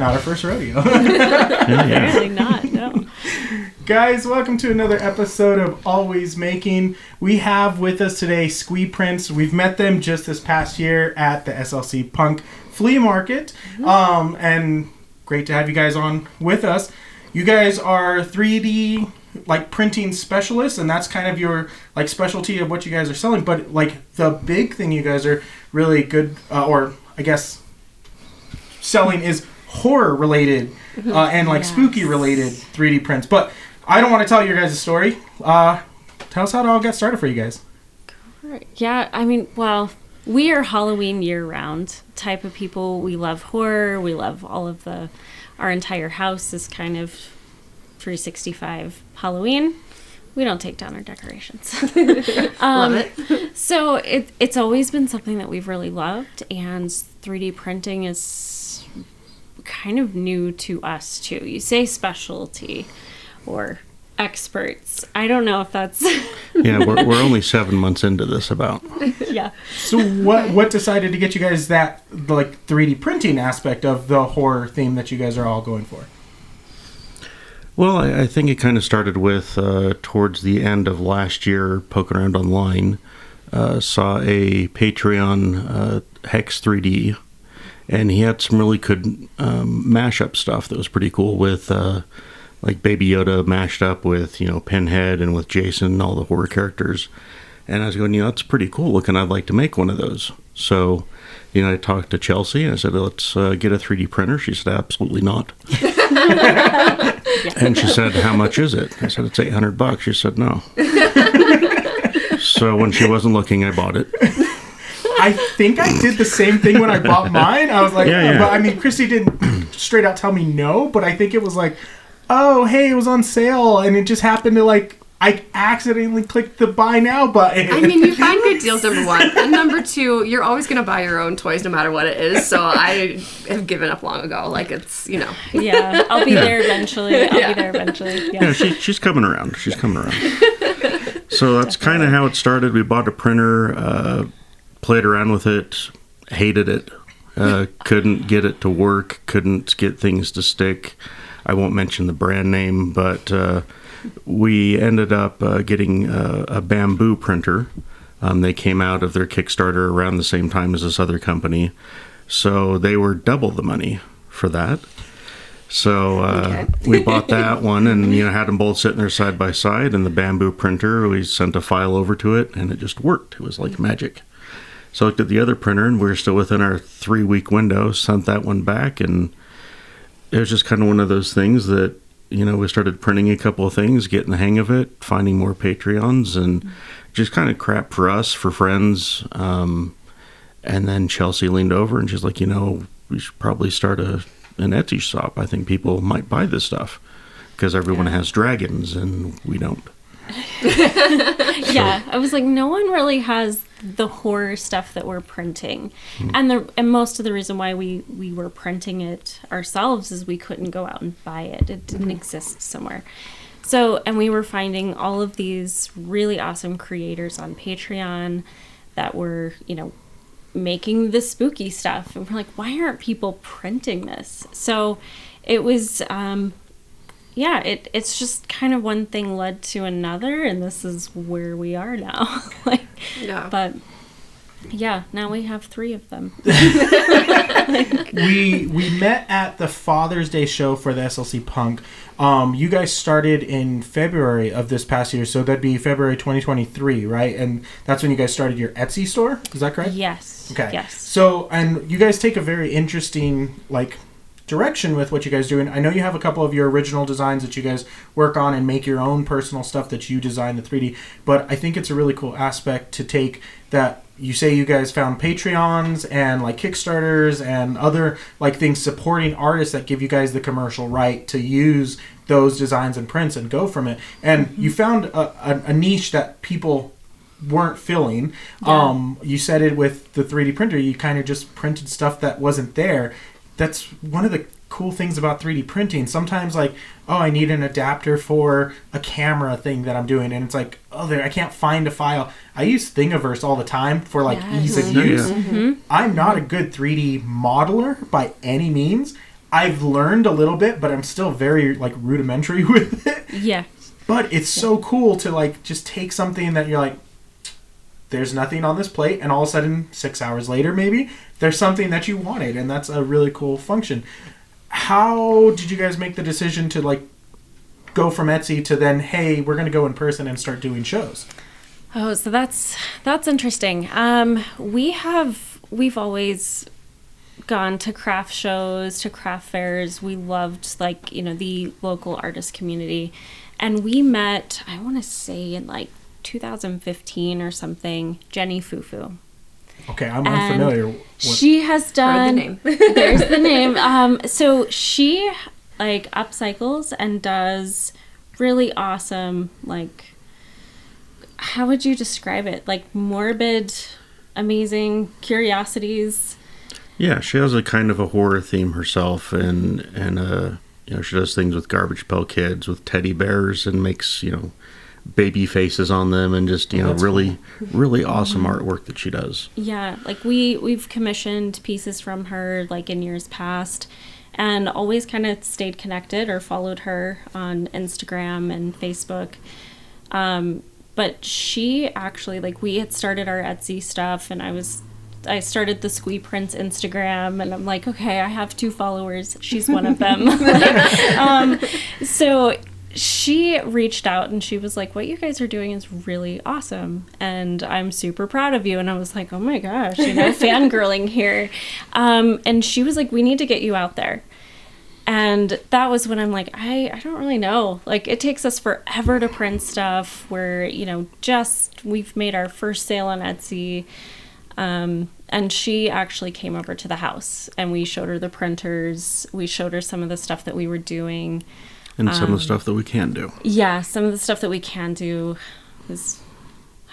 not our first rodeo. Apparently not, no. Guys, welcome to another episode of Always Making. We have with us today Squee Prints. We've met them just this past year at the SLC Punk Flea Market. And great to have you guys on with us. You guys are 3D printing specialists, and that's kind of your specialty of what you guys are selling. But the big thing you guys are really good, or I guess selling, is horror related and spooky related 3D prints. But I don't want to tell your guys' story. Tell us how it all got started for you guys. Yeah, I mean, well, we are Halloween year-round type of people. We love horror. We love all of our entire house is kind of 365 Halloween. We don't take down our decorations. Love it. So it's always been something that we've really loved, and 3D printing is kind of new to us too. You say specialty or experts. I don't know if that's... Yeah, we're only 7 months into this about. Yeah. So what decided to get you guys that 3D printing aspect of the horror theme that you guys are all going for? Well, I think it kind of started with towards the end of last year, poking around online, saw a Patreon Hex 3D, and he had some really good mashup stuff that was pretty cool with Baby Yoda mashed up with, Pinhead and with Jason and all the horror characters. And I was going, that's pretty cool looking. I'd like to make one of those. So, I talked to Chelsea and I said, let's get a 3D printer. She said, absolutely not. And she said, how much is it? I said, it's $800. She said, no. So when she wasn't looking, I bought it. I think I did the same thing when I bought mine. I was like, yeah. But I mean, Christy didn't straight out tell me no, but I think it was oh, hey, it was on sale, and it just happened to I accidentally clicked the buy now button. I mean, you find good deals, number one. And number two, you're always going to buy your own toys no matter what it is. So I have given up long ago. It's, Yeah, I'll be there eventually. Yeah, she's coming around. She's coming around. So that's kind of how it started. We bought a printer, played around with it, hated it, couldn't get it to work, couldn't get things to stick. I won't mention the brand name, but we ended up getting a bamboo printer. They came out of their Kickstarter around the same time as this other company, so they were double the money for that. So we bought that one and had them both sitting there side by side. And the bamboo printer, we sent a file over to it, and it just worked. It was like magic. So I looked at the other printer, and we were still within our 3-week window. Sent that one back, and it was just kind of one of those things that, we started printing a couple of things, getting the hang of it, finding more Patreons, and just kind of crap for us, for friends. And then Chelsea leaned over and she's like, we should probably start an Etsy shop. I think people might buy this stuff because everyone has dragons and we don't. Yeah, I was like, no one really has the horror stuff that we're printing, and most of the reason why we were printing it ourselves is we couldn't go out and buy it. It didn't exist somewhere. So, and we were finding all of these really awesome creators on Patreon that were, making the spooky stuff, and we're like, why aren't people printing this? So it was it's just kind of one thing led to another, and this is where we are now. But yeah, now we have 3 of them. We met at the Father's Day show for the SLC Punk. You guys started in February of this past year, so that'd be February 2023, right? And that's when you guys started your Etsy store, is that correct? Yes. Okay. Yes. So, and you guys take a very interesting, direction with what you guys do. And I know you have a couple of your original designs that you guys work on and make your own personal stuff that you design the 3D, but I think it's a really cool aspect to take that. You say you guys found Patreons and Kickstarters and other things supporting artists that give you guys the commercial right to use those designs and prints and go from it. And you found a niche that people weren't filling. Yeah. You said it with the 3D printer, you kind of just printed stuff that wasn't there. That's one of the cool things about 3D printing. Sometimes I need an adapter for a camera thing that I'm doing, and it's I can't find a file. I use Thingiverse all the time for ease of use. Mm-hmm. I'm not a good 3D modeler by any means. I've learned a little bit, but I'm still very like rudimentary with it. Yeah. But it's so cool to like just take something that you're like, there's nothing on this plate, and all of a sudden 6 hours later maybe there's something that you wanted, and that's a really cool function. How did you guys make the decision to like go from Etsy to then, hey, we're going to go in person and start doing shows? Oh, so that's interesting. We've always gone to craft shows, to craft fairs. We loved like, the local artist community. And we met, I want to say in like 2015 or something, Jenny Fufu. Okay, I'm unfamiliar. She has done... Heard the name. There's the name. So she like upcycles and does really awesome, like, how would you describe it? Like morbid, amazing curiosities. Yeah, she has a kind of a horror theme herself, and she does things with Garbage Pail Kids, with teddy bears, and makes, baby faces on them, and just, really, really awesome artwork that she does. Yeah, like we've commissioned pieces from her like in years past, and always kind of stayed connected or followed her on Instagram and Facebook. But she actually, like, we had started our Etsy stuff, and I started the Squee Prints Instagram, and I'm like, okay, I have 2 followers. She's one of them. So she reached out, and she was like, what you guys are doing is really awesome, and I'm super proud of you. And I was like, oh my gosh, fangirling here. And she was like, we need to get you out there. And that was when I'm like, I don't really know. Like, it takes us forever to print stuff. We're, we've made our first sale on Etsy. And she actually came over to the house, and we showed her the printers. We showed her some of the stuff that we were doing. And some of the stuff that we can do. Yeah, some of the stuff that we can do is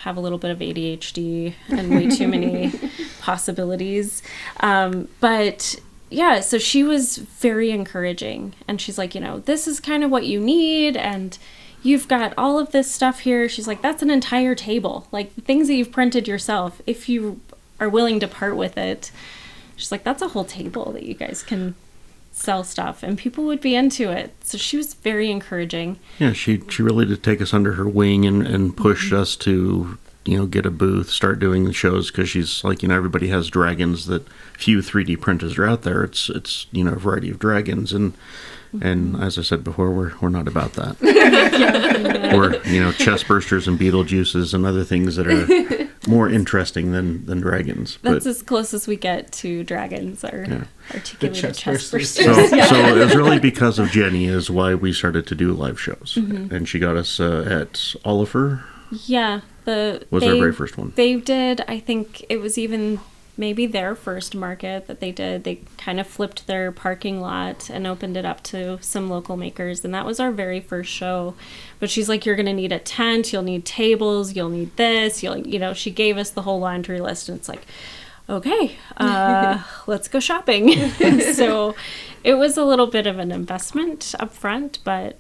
have a little bit of ADHD and way too many possibilities. But yeah, so she was very encouraging, and she's like, this is kind of what you need, and you've got all of this stuff here. She's like, that's an entire table, like things that you've printed yourself. If you are willing to part with it, she's like, that's a whole table that you guys can sell stuff, and people would be into it. So she was very encouraging. Yeah, she really did take us under her wing and pushed us to, get a booth, start doing the shows, because she's like, everybody has dragons that few 3D printers are out there. It's a variety of dragons, and as I said before, we're not about that. We're, chest bursters and Beetlejuices and other things that are more interesting than dragons. That's as close as we get to dragons, or articulated chest bursters. So it was really because of Jenny is why we started to do live shows. And she got us at Oliver. Yeah. Was our very first one. They did, I think it was even maybe their first market that they did. They kind of flipped their parking lot and opened it up to some local makers, and that was our very first show. But she's like, you're going to need a tent, you'll need tables, you'll need this, she gave us the whole laundry list, and it's like, okay, let's go shopping. So it was a little bit of an investment up front, but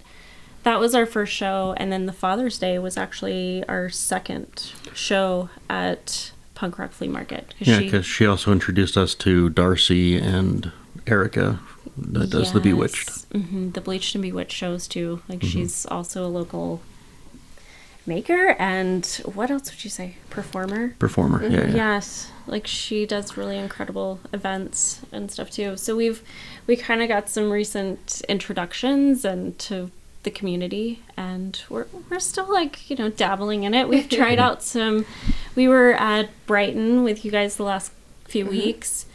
that was our first show. And then the Father's Day was actually our second show at Punk Rock Flea Market. Because she also introduced us to Darcy and Erica that does the Bewitched. The Bleached and Bewitched shows too. Like, she's also a local maker, and what else would you say? Performer, yeah. Yes, like she does really incredible events and stuff too. So we kind of got some recent introductions and to the community, and we're still like dabbling in it. We've tried out we were at Brighton with you guys the last few weeks,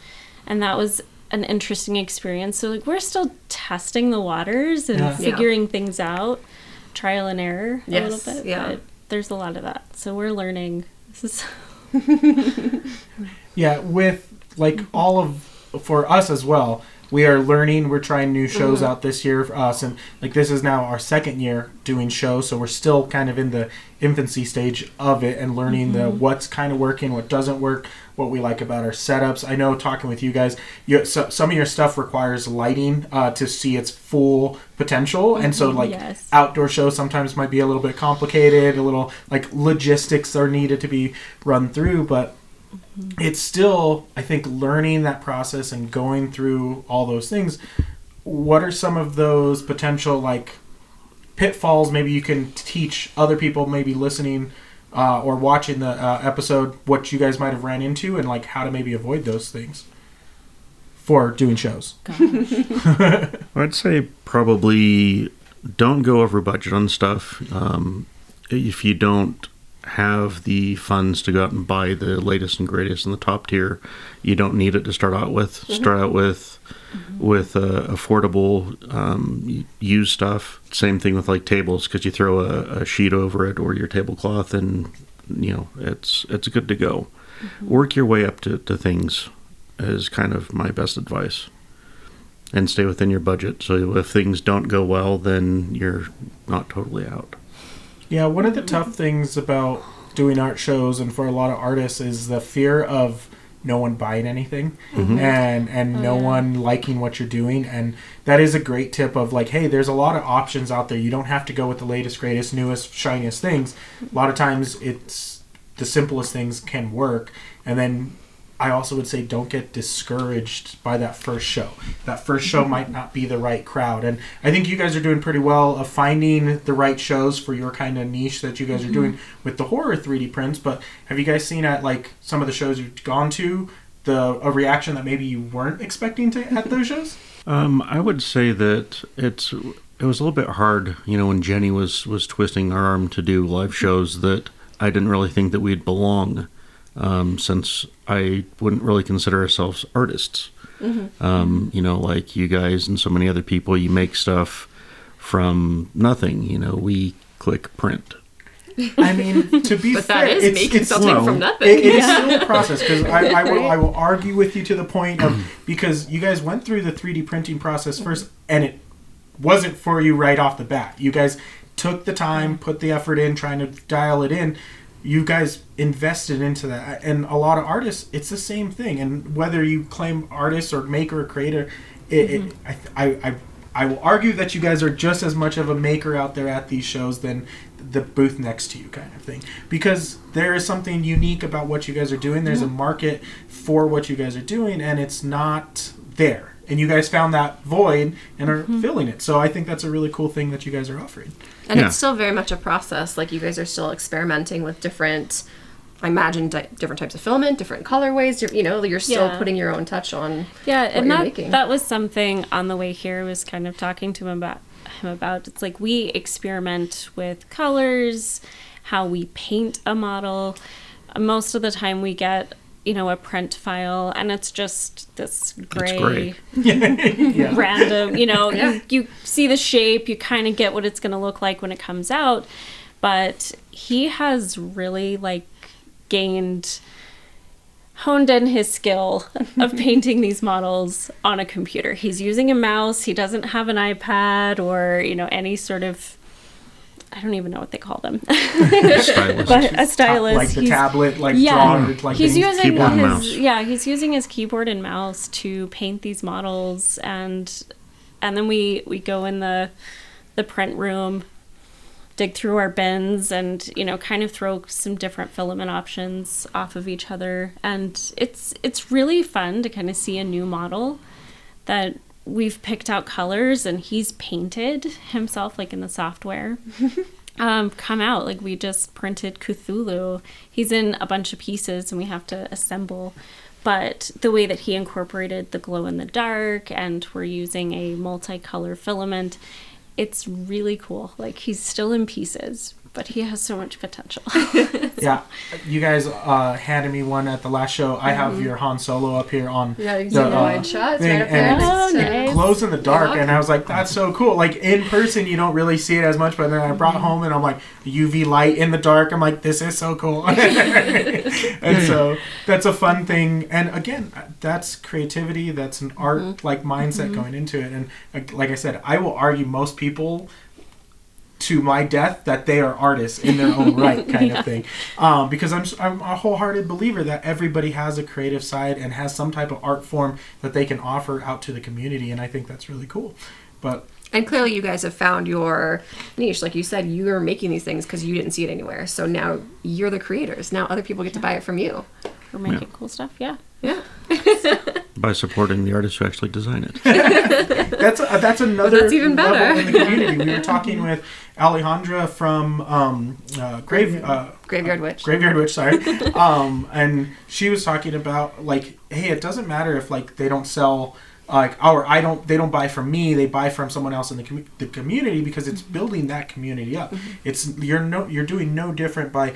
and that was an interesting experience. So like, we're still testing the waters and figuring things out, trial and error a little bit. But there's a lot of that, so we're learning. This is with like for us as well, we are learning. We're trying new shows out this year for us, and like this is now our second year doing shows, so we're still kind of in the infancy stage of it and learning what's kind of working, what doesn't work, what we like about our setups. I know talking with you guys, some of your stuff requires lighting to see its full potential, and so like outdoor shows sometimes might be a little bit complicated, a little like logistics are needed to be run through, but it's still, I think, learning that process and going through all those things. what are some of those potential like pitfalls maybe you can teach other people maybe listening or watching the episode, what you guys might have ran into and like how to maybe avoid those things for doing shows? I'd say probably don't go over budget on stuff. If you don't have the funds to go out and buy the latest and greatest in the top tier, you don't need it to start out with. Start out with affordable used stuff. Same thing with like tables, because you throw a sheet over it or your tablecloth and it's good to go. Work your way up to things is kind of my best advice, and stay within your budget, so if things don't go well, then you're not totally out. Yeah, one of the tough things about doing art shows and for a lot of artists is the fear of no one buying anything and no one liking what you're doing. And that is a great tip of like, hey, there's a lot of options out there. You don't have to go with the latest, greatest, newest, shiniest things. A lot of times it's the simplest things can work. And then I also would say don't get discouraged by that first show. That first show might not be the right crowd. And I think you guys are doing pretty well of finding the right shows for your kind of niche that you guys are doing with the horror 3D prints. But have you guys seen at like some of the shows you've gone to a reaction that maybe you weren't expecting to at those shows? I would say that it was a little bit hard, when Jenny was twisting her arm to do live shows, that I didn't really think that we'd belong. Since I wouldn't really consider ourselves artists. Like you guys and so many other people, you make stuff from nothing. We click print. I mean, to be but fair, that is making something from nothing. It is still a process, because I will argue with you to the point of, because you guys went through the 3D printing process first, and it wasn't for you right off the bat. You guys took the time, put the effort in, trying to dial it in. You guys invested into that, and a lot of artists, it's the same thing. And whether you claim artist or maker or creator, I will argue that you guys are just as much of a maker out there at these shows than the booth next to you kind of thing, because there is something unique about what you guys are doing. There's a market for what you guys are doing, and it's not there. And you guys found that void and are filling it. So I think that's a really cool thing that you guys are offering. And it's still very much a process. Like, you guys are still experimenting with different, I imagine, different types of filament, different colorways. You're still putting your own touch on what and you're making. That was something on the way here I was kind of talking to him about. It's like we experiment with colors, how we paint a model. Most of the time we get a print file, and it's just this gray. Random, you see the shape, you kind of get what it's going to look like when it comes out. But he has really honed in his skill of painting these models on a computer. He's using a mouse. He doesn't have an iPad or, any sort of, I don't even know what they call them. Stylus. But a stylus. Like the tablet, drawn, he's using keyboard and mouse. He's using his keyboard and mouse to paint these models, and then we go in the print room, dig through our bins, and kind of throw some different filament options off of each other, and it's really fun to kind of see a new model that we've picked out colors and he's painted himself, in the software, come out. We just printed Cthulhu. He's in a bunch of pieces and we have to assemble. But the way that he incorporated the glow in the dark, and we're using a multicolor filament, it's really cool. He's still in pieces, but he has so much potential. Yeah, you guys handed me one at the last show. I have your Han Solo up here on you can see the wide shots right up there. And it glows in the dark, and I was like, that's so cool. In person, you don't really see it as much, but then I brought home, and I'm like, UV light in the dark. I'm like, this is so cool. And so that's a fun thing. And again, that's creativity. That's an art mindset going into it. And like I said, I will argue most people, to my death, that they are artists in their own right, kind of thing. Because I'm a wholehearted believer that everybody has a creative side and has some type of art form that they can offer out to the community, and I think that's really cool. And clearly you guys have found your niche. Like you said, you are making these things because you didn't see it anywhere. So now you're the creators. Now other people get to buy it from you. We're making cool stuff, Yeah. By supporting the artists who actually design it. that's another That's even better. level in the community. We were talking with Alejandra from Graveyard Witch. Graveyard Witch, sorry. And she was talking about, like, hey, it doesn't matter if, like, they don't sell, like, they don't buy from me, they buy from someone else in the community, because it's building that community up. It's you're doing no different by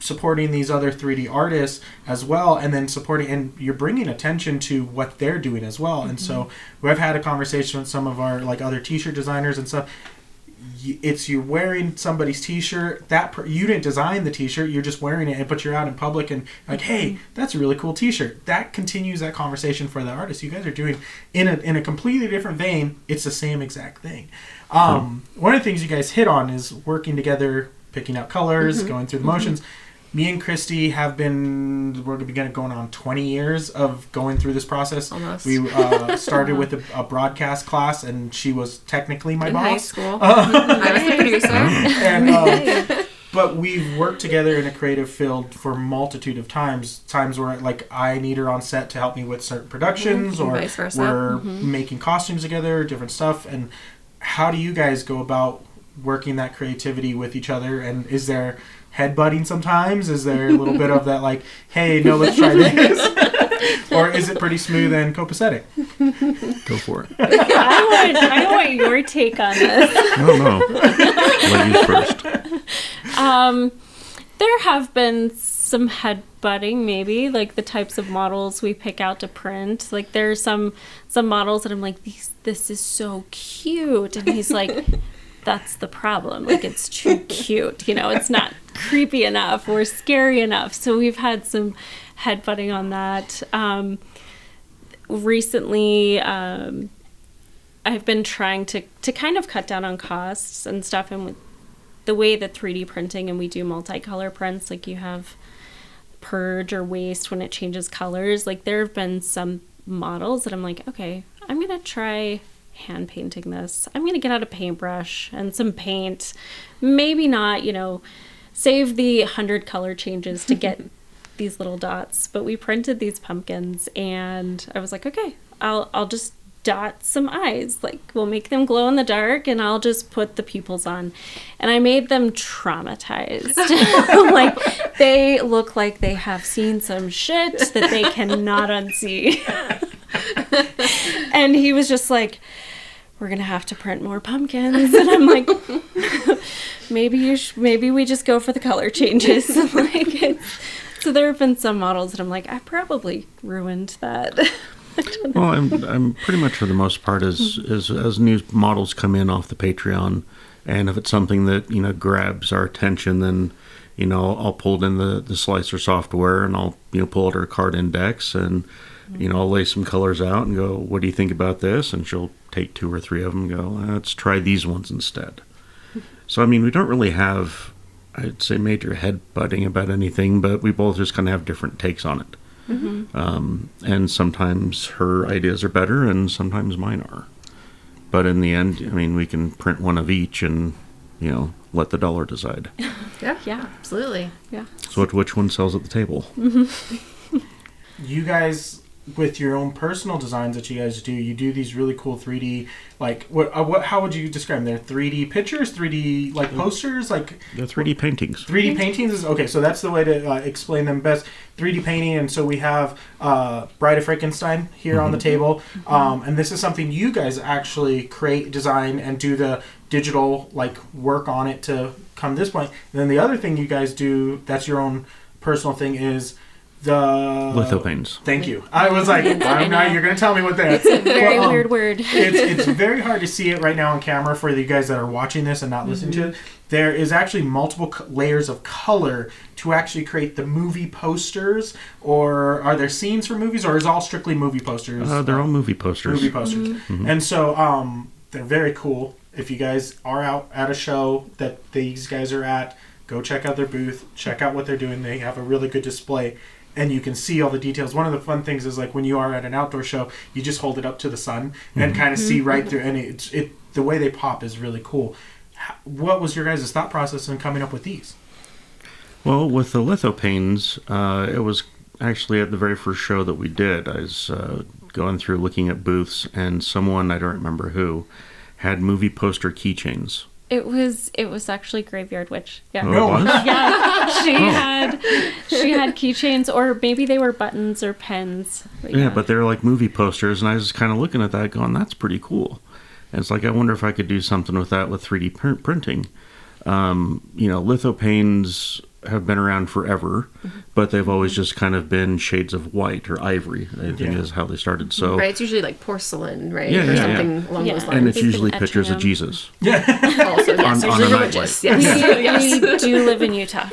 supporting these other 3D artists as well, and then supporting, and you're bringing attention to what they're doing as well. And so we've had a conversation with some of our, like, other t-shirt designers and stuff. It's you're wearing somebody's t-shirt you didn't design the t-shirt, you're just wearing it, but you're out in public and like, hey, that's a really cool t-shirt. That continues that conversation for the artist. You guys are doing in a completely different vein. It's the same exact thing. One of the things you guys hit on is working together, picking out colors, going through the motions. Me and Christy we're going on 20 years of going through this process. Almost. We started with a broadcast class, and she was technically my in boss. high school. I was the producer. And, but we've worked together in a creative field for a multitude of times where, like, I need her on set to help me with certain productions, or vice versa. we're making costumes together, different stuff. And how do you guys go about working that creativity with each other? And is there headbutting sometimes? Is there a little bit of that, like, hey, no, let's try this? Or is it pretty smooth and copacetic? Go for it. I want your take on this. No. Ladies first. There have been some headbutting, maybe, like the types of models we pick out to print. Like, there's some models that I'm like, this is so cute, and he's like, that's the problem. Like, it's too cute. You know, it's not creepy enough or scary enough. So we've had some headbutting on that. Recently, I've been trying to kind of cut down on costs and stuff. And with the way that 3D printing, and we do multicolor prints, like you have purge or waste when it changes colors. Like, there have been some models that I'm like, okay, I'm going to try hand painting this. I'm going to get out a paintbrush and some paint. Maybe not, save the 100 color changes to get these little dots. But we printed these pumpkins, and I was like, okay, I'll just dot some eyes. Like, we'll make them glow in the dark, and I'll just put the pupils on. And I made them traumatized. Like, they look like they have seen some shit that they cannot unsee. And he was just like, we're gonna have to print more pumpkins. And I'm like, maybe we just go for the color changes. So there have been some models that I'm like, I probably ruined that. Well, I'm pretty much, for the most part, as new models come in off the Patreon, and if it's something that grabs our attention, then I'll pull it in the slicer software, and I'll pull out our card index, and I'll lay some colors out and go, what do you think about this? And she'll take 2 or 3 of them and go, let's try these ones instead. So, I mean, we don't really have, I'd say, major headbutting about anything, but we both just kind of have different takes on it. And sometimes her ideas are better, and sometimes mine are. But in the end, I mean, we can print one of each and, let the dollar decide. Yeah, absolutely. Yeah. So which one sells at the table? You guys, with your own personal designs that you guys do, you do these really cool 3D, like, how would you describe them? They're 3D pictures, 3D, like, posters, like... They're 3D paintings. 3D paintings is, okay, so that's the way to explain them best. 3D painting, and so we have Bride of Frankenstein here on the table, and this is something you guys actually create, design, and do the digital, like, work on it to come to this point. And then the other thing you guys do, that's your own personal thing, is the lithopanes. Thank you. I was like, I'm not. You're going to tell me what that is. It's a very weird word. It's very hard to see it right now on camera for you guys that are watching this and not listening to it. There is actually multiple layers of color to actually create the movie posters. Or are there scenes for movies, or is it all strictly movie posters? They're all movie posters. Movie posters. And so they're very cool. If you guys are out at a show that these guys are at, go check out their booth. Check out what they're doing. They have a really good display. And you can see all the details. One of the fun things is, like, when you are at an outdoor show, you just hold it up to the sun and kind of see right through. And the way they pop is really cool. What was your guys' thought process in coming up with these? Well, with the lithopanes, it was actually at the very first show that we did. I was going through looking at booths, and someone, I don't remember who, had movie poster keychains. It was actually Graveyard Witch. Yeah. Oh, it was? Yeah. She had keychains, or maybe they were buttons or pens. But they're like movie posters, and I was kind of looking at that going, that's pretty cool. And it's like, I wonder if I could do something with that with 3D printing. Lithopanes have been around forever, but they've always just kind of been shades of white or ivory, I think is how they started. So right, it's usually like porcelain, right? Yeah, or something along those lines. and it's They've usually been pictures etching of them. Jesus. Also, yes, on usually a religious. nightlight. Yes. We do live in Utah.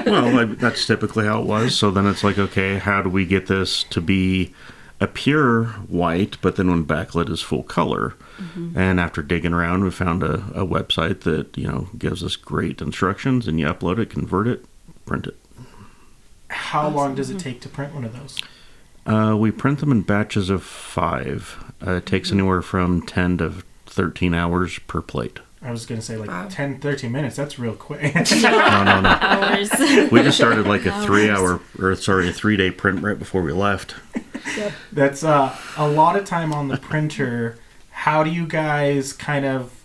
Well, that's typically how it was. So then it's like, okay, how do we get this to be a pure white, but then when backlit is full color? And after digging around, we found a website that, gives us great instructions, and you upload it, convert it, print it. How long does it take to print one of those? We print them in batches of 5. It takes anywhere from 10 to 13 hours per plate. I was going to say 10, 13 minutes. That's real quick. No. Hours. We just started like a 3-day print right before we left. Yep. That's a lot of time on the printer. How do you guys kind of,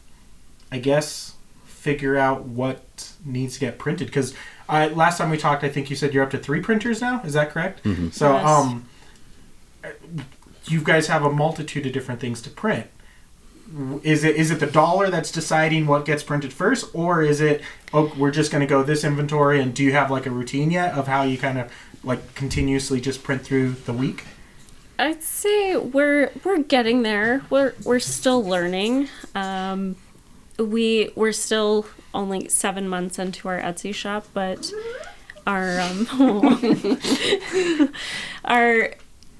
I guess, figure out what needs to get printed? Because last time we talked, I think you said you're up to 3 printers now. Is that correct? Mm-hmm. So Yes. you guys have a multitude of different things to print. Is it the dollar that's deciding what gets printed first, or is it, we're just going to go this inventory? And do you have like a routine yet of how you kind of like continuously just print through the week? I'd say we're getting there. We're still learning. We're still only 7 months into our Etsy shop, but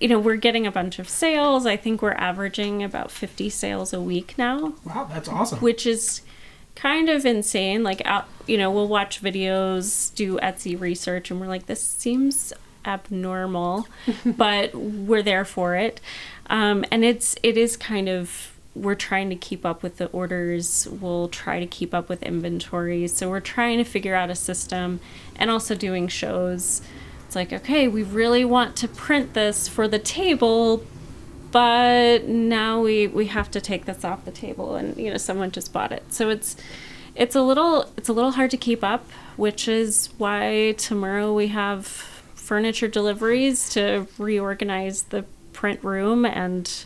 we're getting a bunch of sales. I think we're averaging about 50 sales a week now. Wow, that's awesome. Which is kind of insane. Like, we'll watch videos, do Etsy research, and we're like, this seems abnormal, but we're there for it. And it is kind of, we're trying to keep up with the orders. We'll try to keep up with inventory. So we're trying to figure out a system, and also doing shows. It's like, okay, we really want to print this for the table, but now we have to take this off the table, and someone just bought it. So it's a little hard to keep up, which is why tomorrow we have furniture deliveries to reorganize the print room and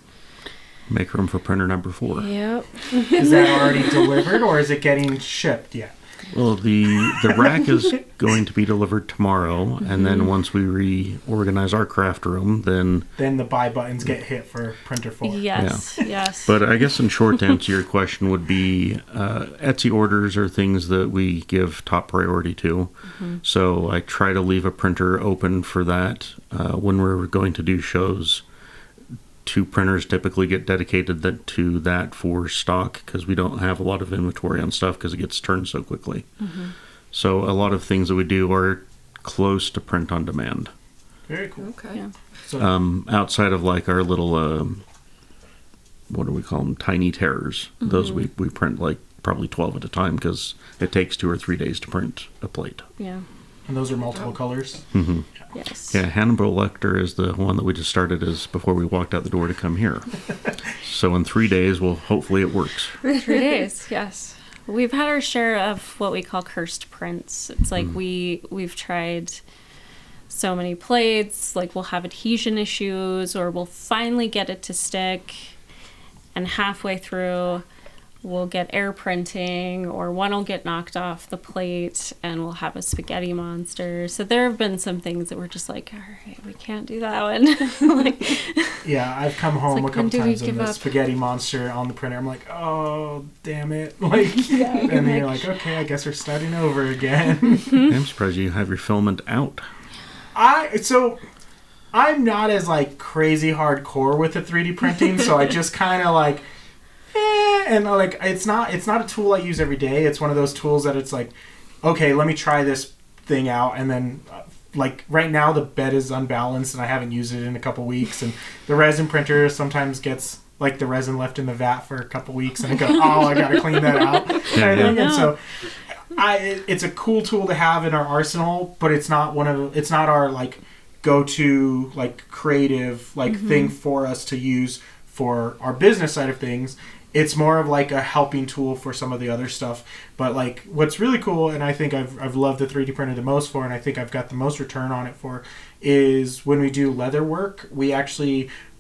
Make room for printer number 4. Yep. Is that already delivered, or is it getting shipped yet? Well, the rack is going to be delivered tomorrow, and then once we reorganize our craft room, then the buy buttons get hit for printer 4. Yes, yes. But I guess in short, to answer your question would be Etsy orders are things that we give top priority to. So I try to leave a printer open for that. When we're going to do shows, 2 printers typically get dedicated to that for stock, because we don't have a lot of inventory on stuff because it gets turned so quickly. So a lot of things that we do are close to print on demand. Very cool. Okay. Yeah. So, Outside of like our little, what do we call them? Tiny terrors. Those we print like probably 12 at a time because it takes 2 or 3 days to print a plate. Yeah. and those are multiple colors. Yes. Yeah, Hannibal Lecter is the one that we just started as before we walked out the door to come here. So in 3 days, hopefully it works. 3 days, yes. We've had our share of what we call cursed prints. It's like we've tried so many plates, like we'll have adhesion issues, or we'll finally get it to stick, and halfway through we'll get air printing, or one will get knocked off the plate and we'll have a spaghetti monster. So there have been some things that we're just like, all right, we can't do that one. Yeah, I've come home like, a couple when do we times and give the up? spaghetti monster on the printer. I'm like, oh, damn it. And then you're like, okay, I guess we're starting over again. I'm surprised you have your filament out. I'm not as like crazy hardcore with the 3D printing, so I just kind of like, and like it's not a tool I use every day. It's one of those tools that it's like, okay, let me try this thing out, and then like right now the bed is unbalanced and I haven't used it in a couple weeks, and the resin printer sometimes gets like the resin left in the vat for a couple weeks, and I go, oh, I gotta clean that out. And so it's a cool tool to have in our arsenal, but it's not our like go-to like creative like thing for us to use for our business side of things. It's more of like a helping tool for some of the other stuff. But like what's really cool, and I think I've loved the 3D printer the most for, and I think I've got the most return on it for, is when we do leather work,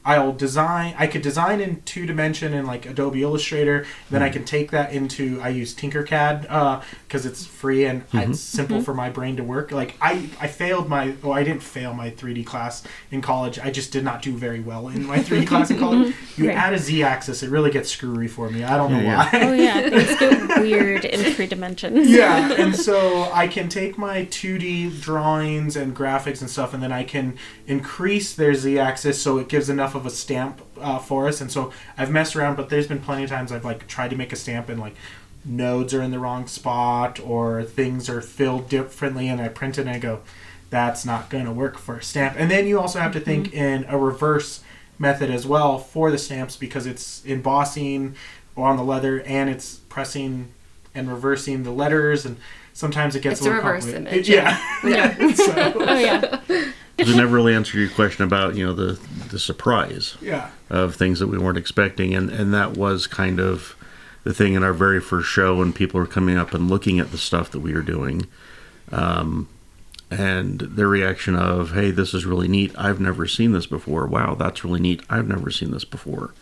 I could design in 2D in like Adobe Illustrator. Then I can take that into, I use Tinkercad because it's free and it's simple for my brain to work. Like I didn't fail my 3D class in college. I just did not do very well in my 3D class in college. You add a Z-axis, it really gets screwy for me. I don't know why. Oh yeah, things get weird in 3 dimensions. Yeah, and so I can take my 2D drawings and graphics and stuff, and then I can increase their Z-axis so it gives enough of a stamp for us. And so I've messed around, but there's been plenty of times I've like tried to make a stamp and like nodes are in the wrong spot or things are filled differently, and I print it and I go, that's not going to work for a stamp. And then you also have to think in a reverse method as well for the stamps, because it's embossing on the leather and it's pressing and reversing the letters, and sometimes it gets a little complicated. Image. Yeah. So. Oh yeah. We never really answered your question about, the surprise of things that we weren't expecting. And that was kind of the thing in our very first show when people were coming up and looking at the stuff that we were doing. And their reaction of, hey, this is really neat. I've never seen this before. Wow, that's really neat. I've never seen this before.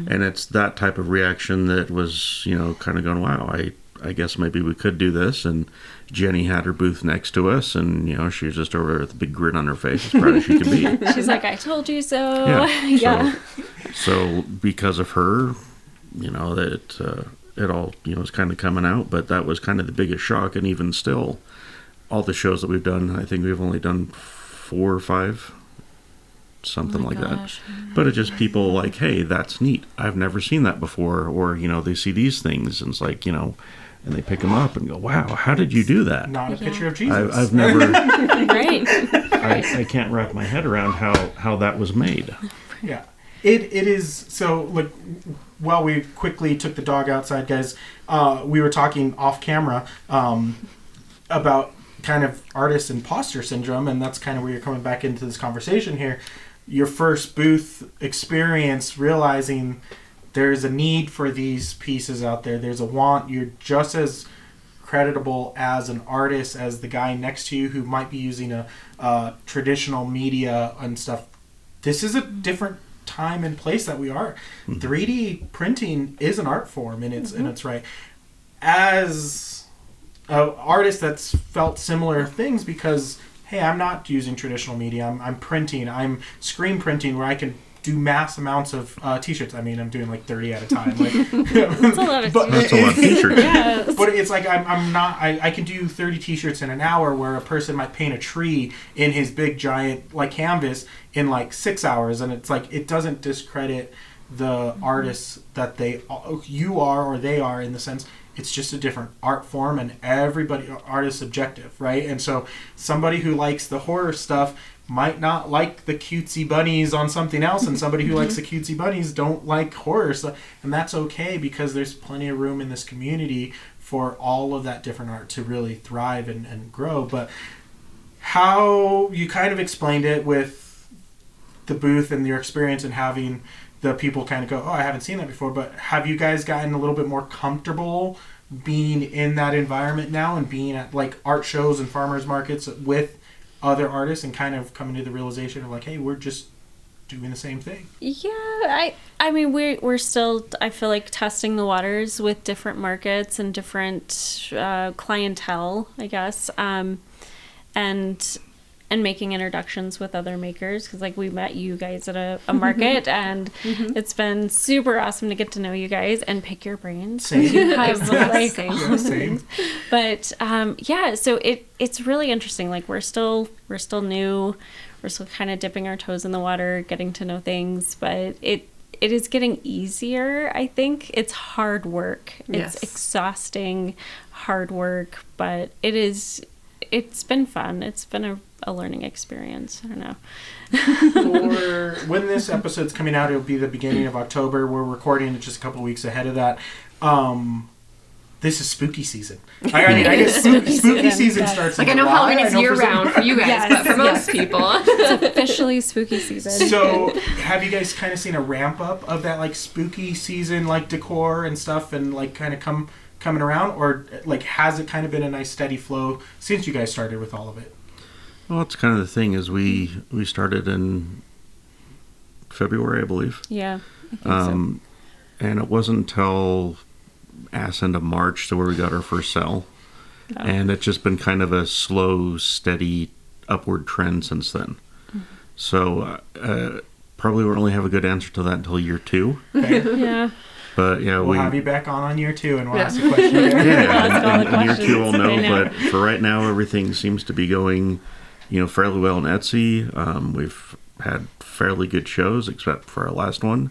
And it's that type of reaction that was, kind of going, wow, I guess maybe we could do this. And Jenny had her booth next to us, and she was just over there with a big grin on her face, as proud as she could be. She's like, I told you so. Yeah. So because of her, that it all was kind of coming out, but that was kind of the biggest shock. And even still, all the shows that we've done, I think we've only done 4 or 5, something like that. But it's just people like, hey, that's neat. I've never seen that before. Or they see these things, and it's like, and they pick them up and go, wow, how did you do that? Not a picture of Jesus. I've never... Right. I can't wrap my head around how that was made. Yeah. It is... So, like, while we quickly took the dog outside, guys, we were talking off camera about kind of artist imposter syndrome, and that's kind of where you're coming back into this conversation here. Your first booth experience, realizing there's a need for these pieces out there. There's a want. You're just as creditable as an artist as the guy next to you who might be using a traditional media and stuff. This is a different time and place that we are. 3D printing is an art form in its right. As an artist that's felt similar things, because hey, I'm not using traditional media. I'm printing. I'm screen printing, where I can do mass amounts of t-shirts. I mean, I'm doing like 30 at a time. Like, that's a lot of t-shirts. That's a lot of t-shirts. Yes. But it's like I can do 30 t-shirts in an hour, where a person might paint a tree in his big giant like canvas in like 6 hours, and it's like it doesn't discredit the artists that you are or they are, in the sense it's just a different art form, and art is subjective, right? And so somebody who likes the horror stuff might not like the cutesy bunnies on something else, and somebody who likes the cutesy bunnies don't like horror stuff, and that's okay, because there's plenty of room in this community for all of that different art to really thrive and grow. But how you kind of explained it with the booth and your experience and having the people kind of go, oh, I haven't seen that before, but have you guys gotten a little bit more comfortable being in that environment now and being at like art shows and farmers markets with other artists and kind of coming to the realization of like, hey, we're just doing the same thing? Yeah, I mean, we're still, I feel like, testing the waters with different markets and different clientele, I guess, and making introductions with other makers, because like we met you guys at a market, and it's been super awesome to get to know you guys and pick your brains. Same. You have like Same. But yeah, so it's really interesting. Like we're still new, we're still kind of dipping our toes in the water, getting to know things, but it is getting easier. I think it's hard work. Yes. It's exhausting, hard work, but it's been fun. It's been a learning experience. I don't know. When this episode's coming out, it'll be the beginning of October. We're recording it just a couple weeks ahead of that. this is spooky season. I mean, I guess spooky season starts. Like, in I know July. Halloween is year round for you guys, Yes, but for most people. It's officially spooky season. So, have you guys kind of seen a ramp up of that like spooky season, like decor and stuff, and like kind of coming around, or like has it kind of been a nice steady flow since you guys started with all of it? Well, it's kind of the thing is we started in February, I believe. Yeah, I think so. And it wasn't until ass end of March to where we got our first sale. Oh. And it's just been kind of a slow, steady upward trend since then. Mm-hmm. So probably won't really have a good answer to that until year 2. Okay. Yeah. But yeah, we'll have you back on year 2 and we'll ask the question again. Yeah, and year 2 we'll know. But for right now, everything seems to be going, fairly well on Etsy. We've had fairly good shows, except for our last one,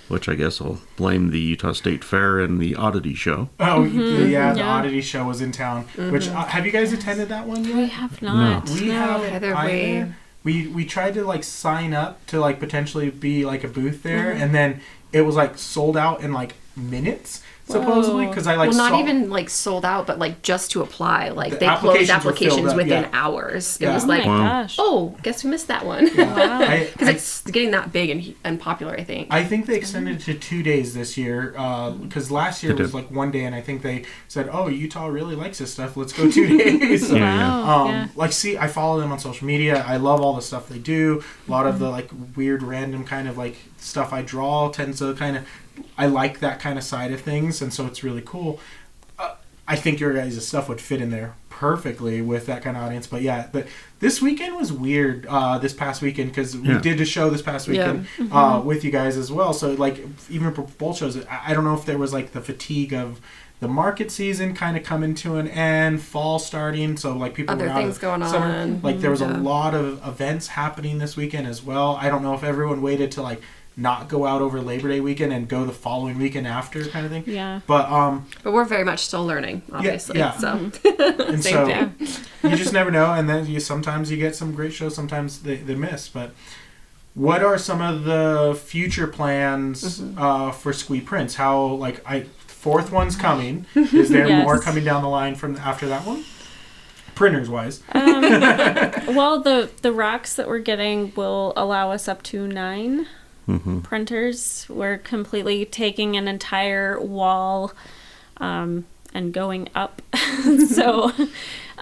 which I guess I'll blame the Utah State Fair and the Oddity Show. Oh, yeah, the Oddity Show was in town. Mm-hmm. Which have you guys attended that one yet? We have not. No. We haven't either. We tried to like sign up to like potentially be like a booth there, and then it was like sold out in like minutes. Supposedly, because I not even like sold out, but like just to apply, like they closed applications within hours. Yeah. It was like, gosh. oh, guess we missed that one. Yeah. Because it's getting that big and popular, I think. I think they extended it to 2 days this year, because last year was like 1 day, and I think they said, "Oh, Utah really likes this stuff. Let's go 2 days." So, like, see, I follow them on social media. I love all the stuff they do. A lot of the like weird, random kind of like stuff I draw tends to kind of. I like that kind of side of things, and so it's really cool. I think your guys' stuff would fit in there perfectly with that kind of audience. But this weekend was weird. This past weekend, because we did a show this past weekend with you guys as well. So like even for both shows, I don't know if there was like the fatigue of the market season kind of coming to an end, fall starting, so like people other were out things going summer. on. Like there was a lot of events happening this weekend as well. I don't know if everyone waited to like not go out over Labor Day weekend and go the following weekend after, kind of thing. Yeah. But we're very much still learning, obviously. Yeah. So and so you just never know, and then sometimes you get some great shows, sometimes they miss. But what are some of the future plans for Squee Prints? How fourth one's coming. Is there more coming down the line from after that one? Printers wise. Well, the racks that we're getting will allow us up to 9 printers. We're completely taking an entire wall and going up. So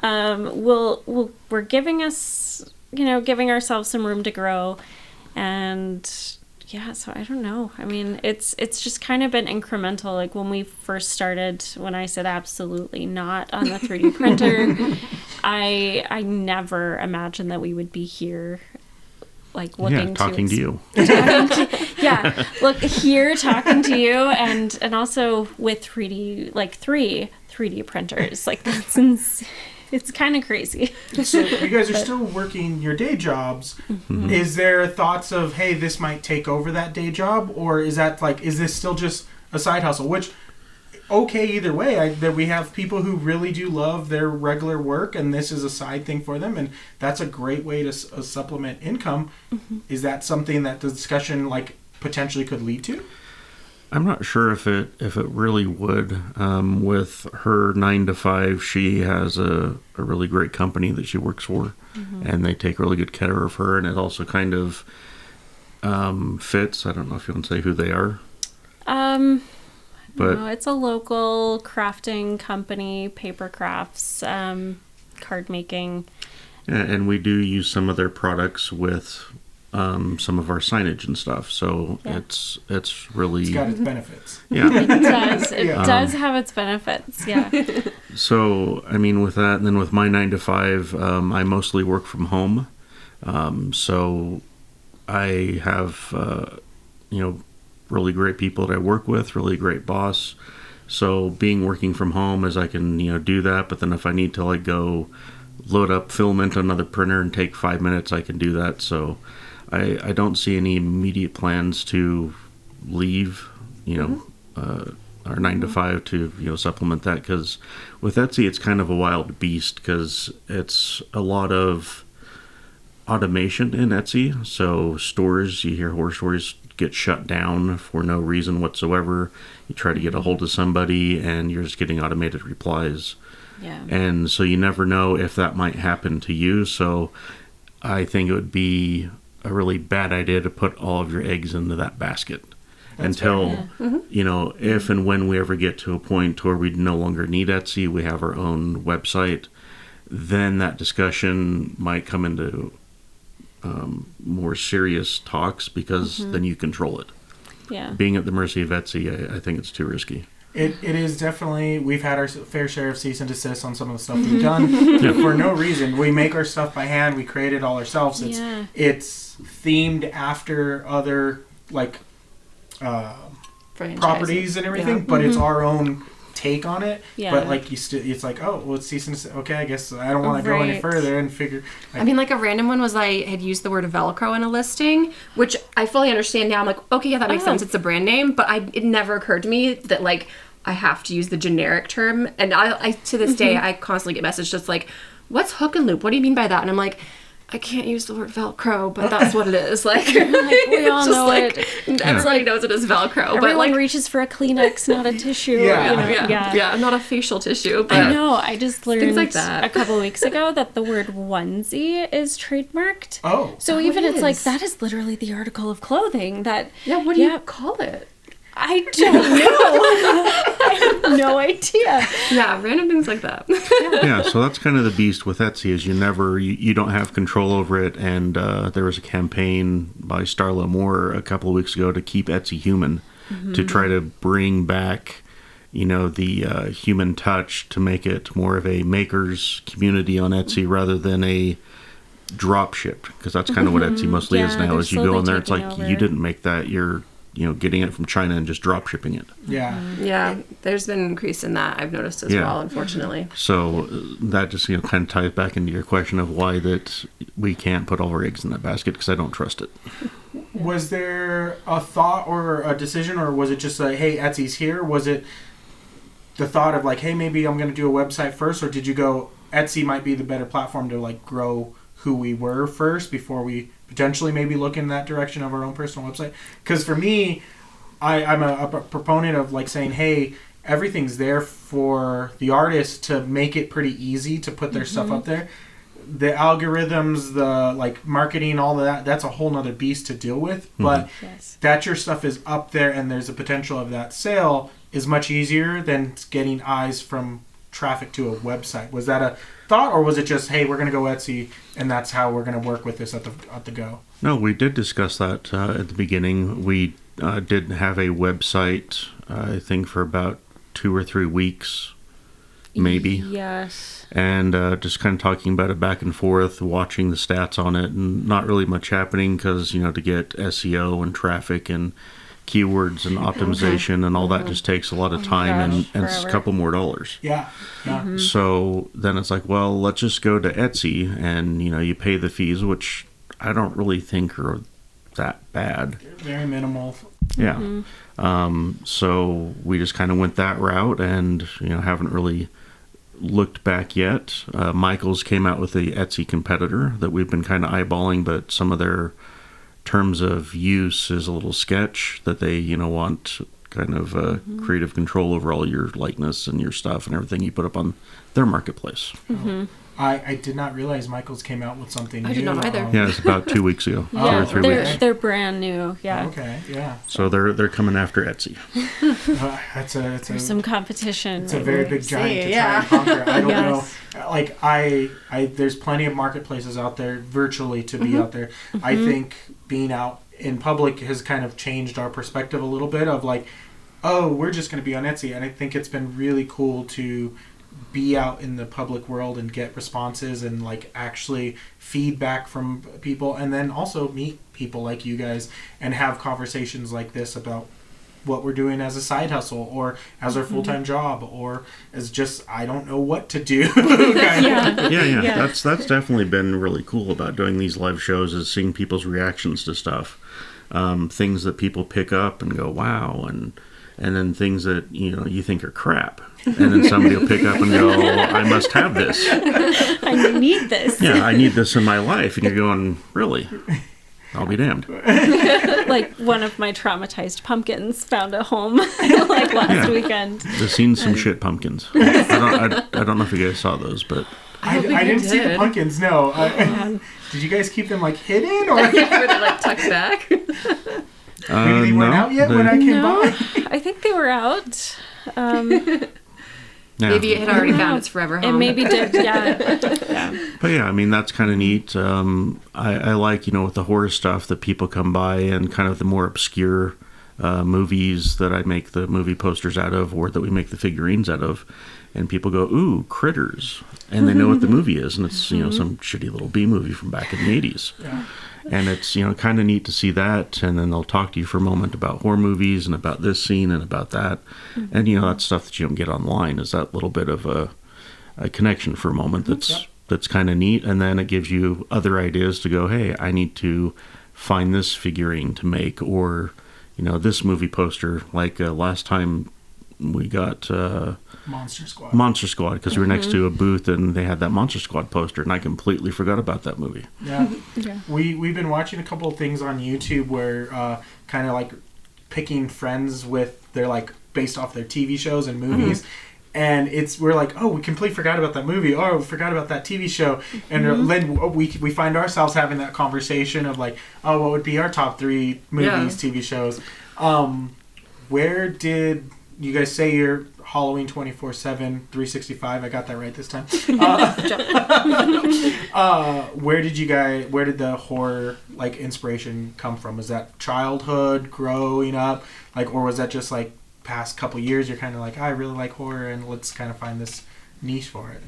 we're giving ourselves some room to grow, and so I don't know. I mean, it's just kind of been incremental. Like when we first started, when I said absolutely not on the 3D printer, I never imagined that we would be here. Like looking talking to you. Look here, talking to you, and also with 3D, like 3D printers. Like that's it's kind of crazy. So you guys are still working your day jobs. Mm-hmm. Is there thoughts of, hey, this might take over that day job, or is this still just a side hustle? Which, okay, either way. That we have people who really do love their regular work, and this is a side thing for them, and that's a great way to supplement income. Mm-hmm. Is that something that the discussion potentially could lead to? I'm not sure if it really would. With her 9 to 5, she has a really great company that she works for, and they take really good care of her, and it also kind of fits. I don't know if you want to say who they are. But no, it's a local crafting company, paper crafts, card making. And we do use some of their products with some of our signage and stuff. So it's really... It's got its benefits. Yeah. It does. It does have its benefits, yeah. So, I mean, with that, and then with my 9 to 5, I mostly work from home. So I have, really great people that I work with, really great boss. So working from home is I can, do that. But then if I need to go load up filament on another printer and take 5 minutes, I can do that. So I don't see any immediate plans to leave, our 9 to 5 to, supplement that. Because with Etsy, it's kind of a wild beast because it's a lot of automation in Etsy. So stores, you hear horror stories, get shut down for no reason whatsoever. You try to get a hold of somebody and you're just getting automated replies. Yeah. And so you never know if that might happen to you. So I think it would be a really bad idea to put all of your eggs into that basket. That's Until, you know, if and when we ever get to a point where we no longer need Etsy, we have our own website, then that discussion might come into more serious talks, because then you control it. Yeah. Being at the mercy of Etsy, I think it's too risky. It is definitely, we've had our fair share of cease and desist on some of the stuff we've done for no reason. We make our stuff by hand. We create it all ourselves. It's themed after other, like, properties and everything, but it's our own take on it. Yeah. But like it's like, oh, well, it's cease and desist. Okay, I guess I don't want to go any further and figure. Like, I mean, like a random one was I had used the word Velcro in a listing, which I fully understand now. I'm like, okay, yeah, that makes sense. It's a brand name, but it never occurred to me that like I have to use the generic term. And I to this day, I constantly get messages just like, what's hook and loop? What do you mean by that? And I'm like, I can't use the word Velcro, but that's what it is. Like, we all know like, it. Everybody knows it is Velcro. Everyone but like, reaches for a Kleenex, not a tissue. yeah, not a facial tissue. But I know. I just learned like that. a couple weeks ago that the word onesie is trademarked. oh, So even it's like, that is literally the article of clothing that... Yeah, what do you call it? I don't know. I have no idea. Yeah, random things like that. Yeah, so that's kind of the beast with Etsy, is you don't have control over it. And there was a campaign by Starla Moore a couple of weeks ago to keep Etsy human, to try to bring back, you know, the human touch, to make it more of a maker's community on Etsy rather than a drop ship, because that's kind of what Etsy mostly is now. As you go in there, it's like, you didn't make that, you're, you know, getting it from China and just drop shipping it. yeah. Yeah, there's been an increase in that, I've noticed as well, unfortunately. So that just, you know, kind of ties back into your question of why that we can't put all our eggs in that basket, because I don't trust it. Was there a thought or a decision, or was it just like, hey, Etsy's here? Was it the thought of like, hey, maybe I'm going to do a website first, or did you go, Etsy might be the better platform to like grow who we were first before we potentially maybe look in that direction of our own personal website? Because for me, I'm a proponent of like saying, hey, everything's there for the artist to make it pretty easy to put their stuff up there. The algorithms, the like marketing, all of that, that's a whole nother beast to deal with. But that your stuff is up there and there's a potential of that sale is much easier than getting eyes from traffic to a website. Was that a thought, or was it just, hey, we're going to go Etsy and that's how we're going to work with this at the go? No, we did discuss that at the beginning. We did have a website, I think, for about 2 or 3 weeks, maybe. Yes. And just kind of talking about it back and forth, watching the stats on it, and not really much happening because, you know, to get SEO and traffic and keywords and optimization and all that just takes a lot of time and it's a couple more dollars. Yeah. So then it's like, well, let's just go to Etsy, and, you know, you pay the fees, which I don't really think are that bad. Very minimal. Yeah. So we just kind of went that route, and, you know, haven't really looked back yet. Michael's came out with a Etsy competitor that we've been kind of eyeballing, but some of their terms of use is a little sketch, that they, you know, want kind of creative control over all your likeness and your stuff and everything you put up on their marketplace. I did not realize Michael's came out with something new. I did not either. Yeah, it's about 2 weeks ago. 2 or 3 weeks. They're brand new. Yeah. Okay, yeah. So they're coming after Etsy. There's some competition. It's a very big giant to try and conquer. I don't know. Like I there's plenty of marketplaces out there virtually to be out there. I think being out in public has kind of changed our perspective a little bit of like, oh, we're just going to be on Etsy. And I think it's been really cool to be out in the public world and get responses and like actually feedback from people, and then also meet people like you guys and have conversations like this about what we're doing as a side hustle or as our full-time job or as just I don't know what to do. Yeah. That's definitely been really cool about doing these live shows, is seeing people's reactions to stuff, things that people pick up and go wow, and then things that, you know, you think are crap, and then somebody will pick up and go, I must have this. I need this. Yeah, I need this in my life. And you're going, really? I'll be damned. Like one of my traumatized pumpkins found a home like last weekend. I've seen some shit pumpkins. I don't know if you guys saw those, but I didn't see the pumpkins. No. Did you guys keep them like hidden, or were they like tucked back? maybe they weren't out yet when I came by? I think they were out. yeah. Maybe it had already found its forever home. It maybe did, yeah. But yeah, I mean, that's kind of neat. I like, with the horror stuff that people come by and kind of the more obscure movies that I make the movie posters out of, or that we make the figurines out of. And people go, ooh, Critters. And they know what the movie is. And it's, some shitty little B movie from back in the 80s. Yeah. And it's, kind of neat to see that. And then they'll talk to you for a moment about horror movies and about this scene and about that. Mm-hmm. And, that's stuff that you don't get online, is that little bit of a connection for a moment that's kind of neat. And then it gives you other ideas to go, hey, I need to find this figurine to make, or, this movie poster. Like last time we got... Monster Squad, because we were next to a booth and they had that Monster Squad poster, and I completely forgot about that movie. Yeah. We've been watching a couple of things on YouTube where kind of like picking friends with, they're like based off their TV shows and movies. And we're like, oh, we completely forgot about that movie. Oh, we forgot about that TV show. And then we find ourselves having that conversation of like, oh, what would be our top 3 movies, TV shows? Where did you guys say you're Halloween 24/7, 365? I got that right this time. Where did the horror like inspiration come from? Was that childhood, growing up, like, or was that just like past couple years? You're kind of like, I really like horror, and let's kind of find this niche for it.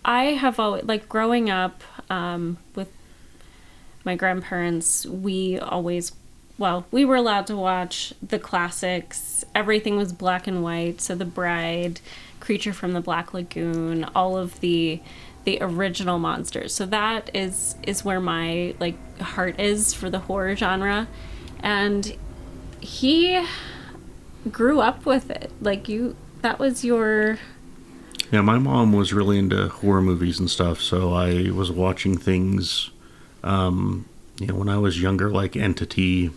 I have always, like, growing up with my grandparents, we were allowed to watch the classics. Everything was black and white. So The Bride, Creature from the Black Lagoon, all of the original monsters. So that is where my like heart is for the horror genre. And he grew up with it. Like that was your... Yeah, my mom was really into horror movies and stuff. So I was watching things, when I was younger, like Entity,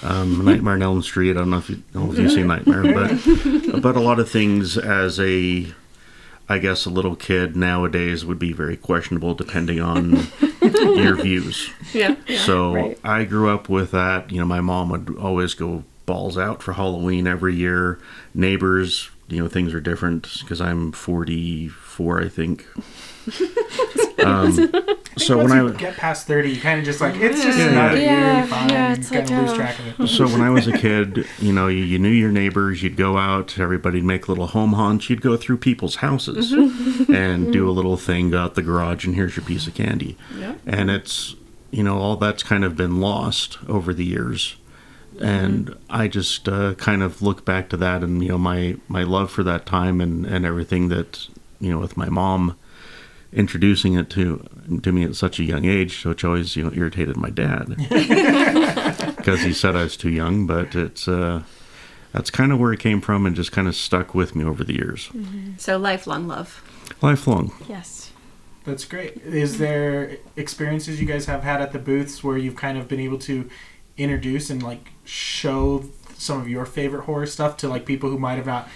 Nightmare on Elm Street. I don't know if you've seen Nightmare, but a lot of things as I guess a little kid nowadays would be very questionable depending on your views. Yeah. So right. I grew up with that. My mom would always go balls out for Halloween every year. Neighbors, things are different because I'm 44, I think. So when I get past 30, you kind of just like, it's just another year, fine. Yeah, you kind of lose track of it. So when I was a kid, you knew your neighbors. You'd go out, everybody'd make little home haunts. You'd go through people's houses and do a little thing, go out the garage, and here's your piece of candy. Yeah. And it's, all that's kind of been lost over the years. And I just kind of look back to that and, my love for that time and everything that, with my mom introducing it to me at such a young age, which always irritated my dad because he said I was too young. But it's that's kind of where it came from and just kind of stuck with me over the years. So lifelong love. Lifelong. Yes. That's great. Is there experiences you guys have had at the booths where you've kind of been able to introduce and like show some of your favorite horror stuff to like people who might have not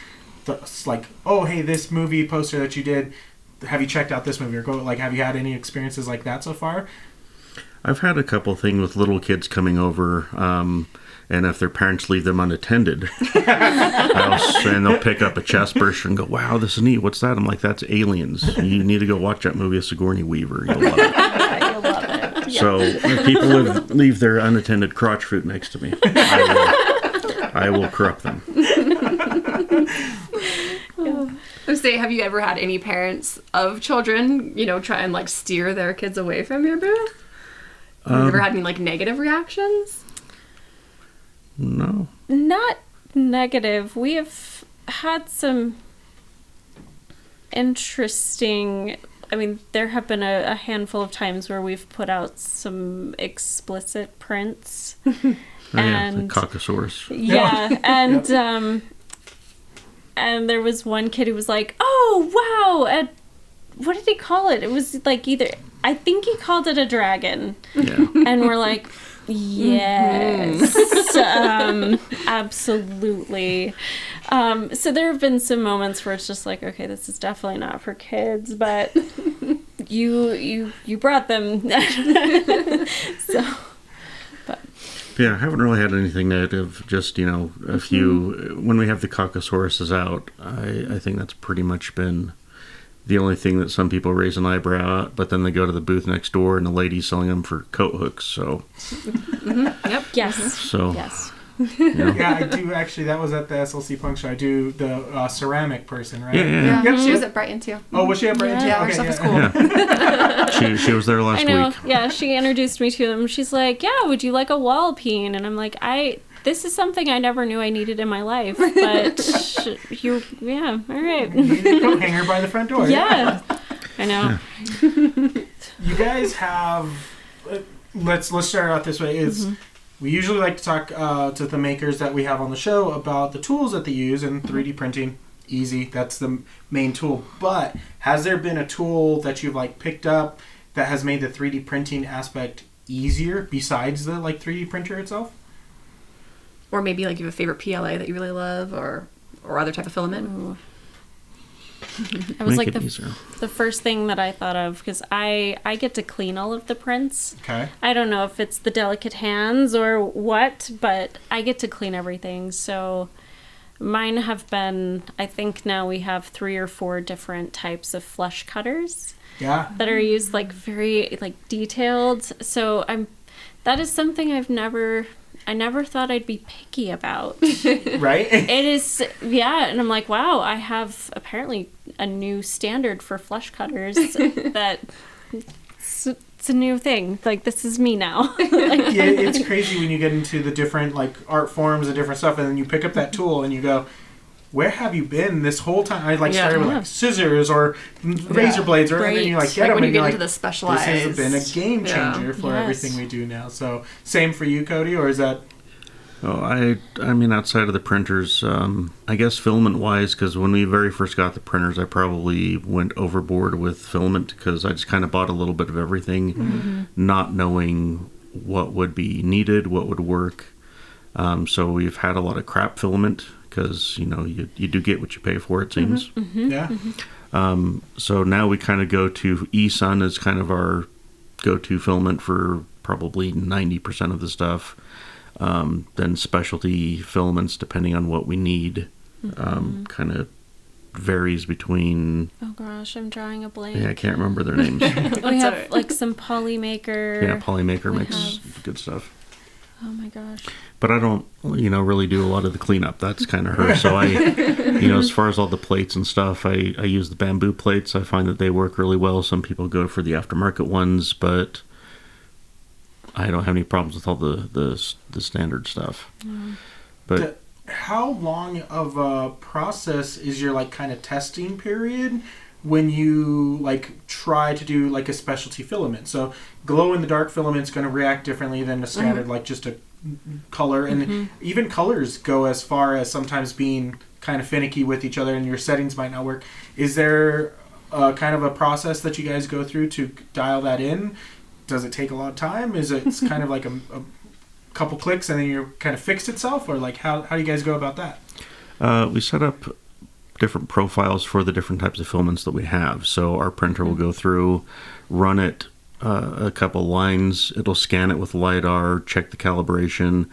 like, oh, hey, this movie poster that you did, have you checked out this movie? Or have you had any experiences like that so far? I've had a couple things with little kids coming over, and if their parents leave them unattended, and they'll pick up a chest burster and go, wow, this is neat. What's that? I'm like, that's Aliens. You need to go watch that movie, Sigourney Weaver. You'll love it. You'll love it. Yeah. So if people leave their unattended crotch fruit next to me, I will corrupt them. Say, have you ever had any parents of children, try and like steer their kids away from your booth? Have you ever had any like negative reactions? No. Not negative. We have had some interesting... I mean, there have been a handful of times where we've put out some explicit prints. And the Caucasaurus. Yeah, and... and there was one kid who was like, oh, wow, and what did he call it? It was like I think he called it a dragon. Yeah. And we're like, Yes, absolutely. So there have been some moments where it's just like, okay, this is definitely not for kids, but you brought them. So, but Yeah, I haven't really had anything negative. Just, a few. When we have the Caucasauruses out, I think that's pretty much been the only thing that some people raise an eyebrow at. But then they go to the booth next door and the lady's selling them for coat hooks. So, Yep. yes, so yes. Yeah, I do actually. That was at the SLC Punk Show. I do the ceramic person, right? Yeah. Yeah, she was at Brighton too. Oh, was she at Brighton? Yeah. too? Yeah, her Okay, stuff is yeah. cool. She was there last I know. week. Yeah, she introduced me to them. She's like, "Yeah, would you like a wall peen?" And I'm like, This is something I never knew I needed in my life, but yeah, all right. Coat hanger by the front door. Yeah, I know. You guys have. Let's start out this way. We usually like to talk to the makers that we have on the show about the tools that they use in 3D printing. Easy, that's the main tool. But has there been a tool that you've picked up that has made the 3D printing aspect easier besides the 3D printer itself? Or maybe you have a favorite PLA that you really love, or other type of filament. Ooh. That was Make it the easier. first thing that I thought of, because I get to clean all of the prints. Okay. I don't know if it's the delicate hands or what, but I get to clean everything. So mine have been, I think now we have 3 or 4 different types of flush cutters Yeah. that are used very detailed. So that is something I never thought I'd be picky about. Right? It is, yeah, and I'm like, wow, I have apparently a new standard for flush cutters that it's a new thing. This is me now. Yeah, it's crazy when you get into the different art forms and different stuff, and then you pick up that tool and you go, where have you been this whole time? I started with scissors or razor blades, or and then you Right. get them when you and get you're into the specialized. this has been a game changer for Yes. everything we do now. So same for you, Cody, or is that? Oh, I mean, outside of the printers, I guess filament-wise, because when we very first got the printers, I probably went overboard with filament because I just kind of bought a little bit of everything, not knowing what would be needed, what would work. So we've had a lot of crap filament because, you do get what you pay for, it seems. Yeah. So now we kind of go to E-Sun as kind of our go-to filament for probably 90% of the stuff. Then specialty filaments, depending on what we need, kind of varies between... Oh gosh, I'm drawing a blank. Yeah, I can't remember their names. We have some Polymaker. Yeah, Polymaker We makes have- good stuff. Oh my gosh. But I don't, really do a lot of the cleanup. That's kind of her. So I, as far as all the plates and stuff, I use the bamboo plates. I find that they work really well. Some people go for the aftermarket ones, but I don't have any problems with all the standard stuff. But How long of a process is your kind of testing period when you try to do a specialty filament? So glow in the dark filament's going to react differently than a standard just a color, and even colors go as far as sometimes being kind of finicky with each other and your settings might not work. Is there kind of a process that you guys go through to dial that in? Does it take a lot of time? Is it kind of a couple clicks and then you're kind of fixed itself, or how do you guys go about that? we set up different profiles for the different types of filaments that we have. So our printer will go through, run it a couple lines. It'll scan it with LiDAR, check the calibration.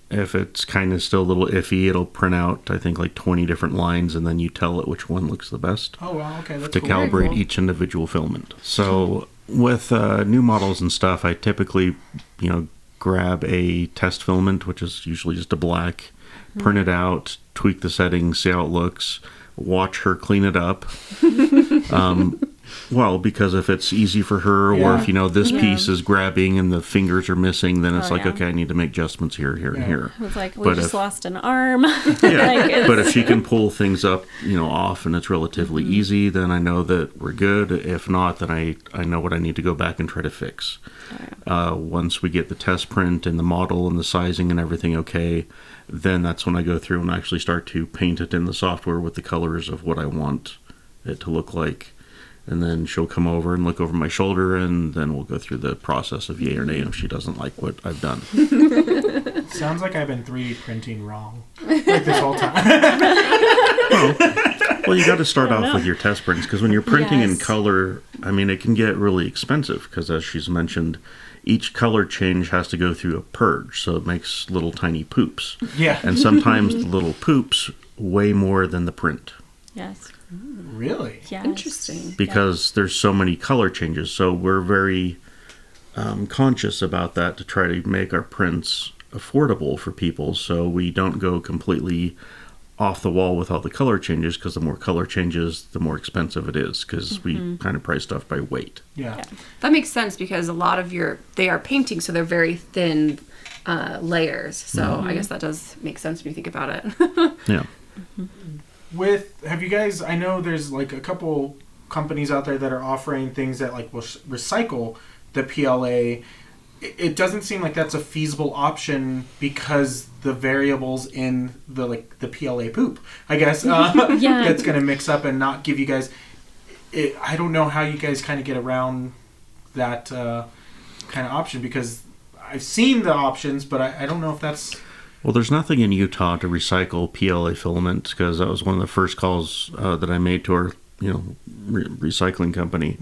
If it's kind of still a little iffy, it'll print out, I think, 20 different lines, and then you tell it which one looks the best. Oh, wow, okay, that's to cool. calibrate cool. each individual filament. So with new models and stuff, I typically, grab a test filament, which is usually just a black, print it out, tweak the settings, see how it looks, watch her clean it up. Well, because if it's easy for her, or if this piece is grabbing and the fingers are missing, then it's yeah. okay, I need to make adjustments here, and here. It was we But just if- lost an arm. Yeah, but if she can pull things up, off, and it's relatively easy, then I know that we're good. If not, then I know what I need to go back and try to fix. Once we get the test print and the model and the sizing and everything okay, then that's when I go through and actually start to paint it in the software with the colors of what I want it to look like. And then she'll come over and look over my shoulder, and then we'll go through the process of yay or nay if she doesn't like what I've done. Sounds like I've been 3D printing wrong like this whole time. Well, you got to start off with your test prints, because when you're printing in Yes. color, I mean, it can get really expensive, because as she's mentioned, each color change has to go through a purge, so it makes little tiny poops. Yeah. And sometimes the little poops weigh more than the print, Yes. Really? Yes. Interesting. because there's so many color changes. So we're very conscious about that to try to make our prints affordable for people, so we don't go completely off the wall with all the color changes, because the more color changes, the more expensive it is, because we kind of price stuff by weight. Yeah. That makes sense because a lot of they are painting, so they're very thin layers. So I guess that does make sense when you think about it. Yeah. Have you guys, I know there's like a couple companies out there that are offering things that like will recycle the PLA. It doesn't seem like that's a feasible option because the variables in the PLA poop, I guess, that's going to mix up and not give you guys. I don't know how you guys kind of get around that kind of option, because I've seen the options, but I don't know if that's. Well, there's nothing in Utah to recycle PLA filament, because that was one of the first calls that I made to our recycling company,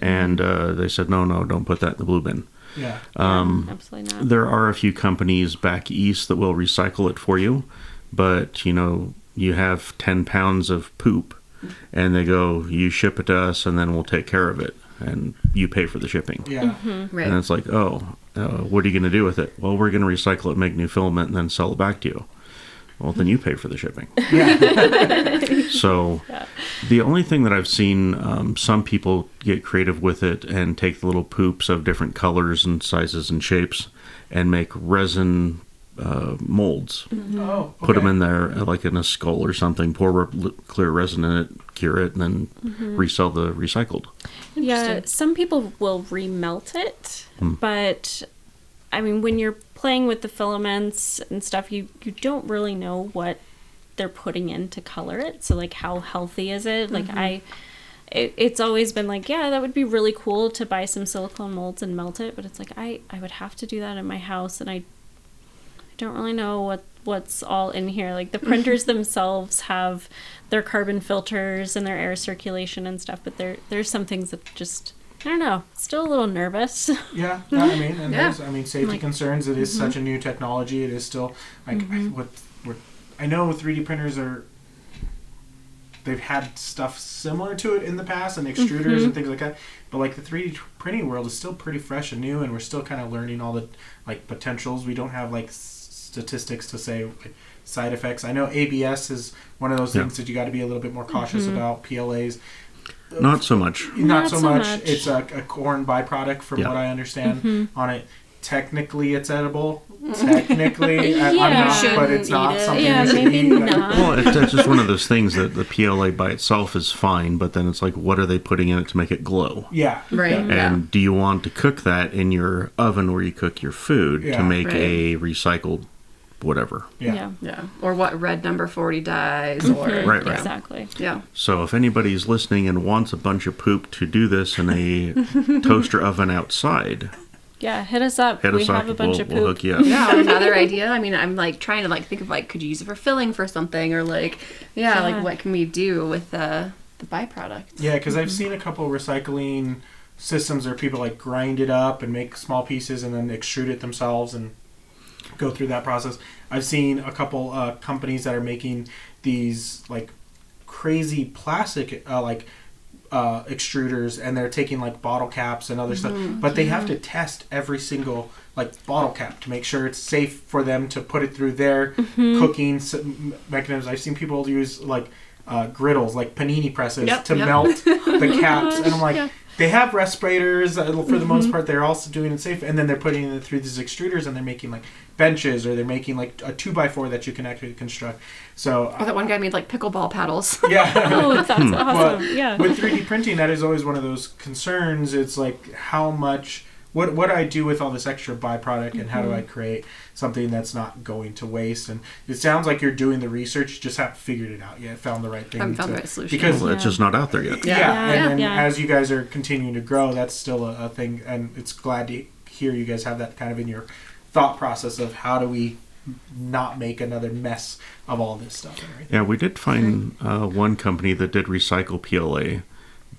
and they said no, don't put that in the blue bin. Yeah. Absolutely not. There are a few companies back east that will recycle it for you, but you have 10 pounds of poop, and they go, you ship it to us, and then we'll take care of it, and you pay for the shipping. Yeah. Right. And it's like, what are you going to do with it? Well, we're going to recycle it, make new filament, and then sell it back to you. Well, then you pay for the shipping. So the only thing that I've seen, some people get creative with it and take the little poops of different colors and sizes and shapes and make resin molds. Oh, okay. Put them in there, like in a skull or something, pour clear resin in it, cure it, and then resell the recycled. Yeah, some people will remelt it, but I mean, when you're playing with the filaments and stuff, you don't really know what they're putting in to color it. So like, how healthy is it? Like it's always been like, yeah, that would be really cool to buy some silicone molds and melt it, but it's like I would have to do that in my house, and I don't really know what's all in here. Like the printers themselves have their carbon filters and their air circulation and stuff, but there's some things that just, I don't know, still a little nervous. Yeah, I mean, and Yeah. there's, safety concerns. It is such a new technology. It is still like I know 3D printers they've had stuff similar to it in the past, and extruders and things like that. But like the 3D printing world is still pretty fresh and new, and we're still kind of learning all the like potentials. We don't have like statistics to say like, side effects. I know ABS is one of those things that you got to be a little bit more cautious about. PLAs. Not so much. Not so much. It's a corn byproduct, from what I understand on it. Technically, it's edible. Technically, I'm not, but it's not something you should maybe eat. not. Well, it's just one of those things that the PLA by itself is fine, but then it's like, what are they putting in it to make it glow? Yeah. Right. And do you want to cook that in your oven where you cook your food to make a recycled whatever? Yeah. Yeah. Or what red number 40 dyes or Right. Exactly. Yeah. So if anybody's listening and wants a bunch of poop to do this in a toaster oven outside, Yeah, hit us up. We have a bunch of poop. We'll hook you up. Yeah, another idea. I mean, I'm like trying to like think of like, could you use it for filling for something, or like, like what can we do with the byproduct? Yeah, because I've seen a couple recycling systems where people like grind it up and make small pieces and then extrude it themselves and go through that process. I've seen a couple companies that are making these like crazy plastic extruders, and they're taking like bottle caps and other stuff, but they have to test every single like bottle cap to make sure it's safe for them to put it through their cooking mechanisms. I've seen people use like griddles, like panini presses, to melt the caps, and I'm like, they have respirators for the most part. They're also doing it safe, and then they're putting it through these extruders, and they're making like benches, or they're making like a 2x4 that you can actually construct. So that one guy made like pickleball paddles. Yeah. Oh, that's awesome. With 3D printing, that is always one of those concerns. It's like, how much what do I do with all this extra byproduct, and how do I create something that's not going to waste? And it sounds like you're doing the research, you just haven't figured it out yet, found the right thing. Haven't found the right solution. Because Well, it's just not out there yet. and then as you guys are continuing to grow, that's still a thing, and it's glad to hear you guys have that kind of in your thought process of how do we not make another mess of all this stuff and everything. Yeah, we did find one company that did recycle PLA,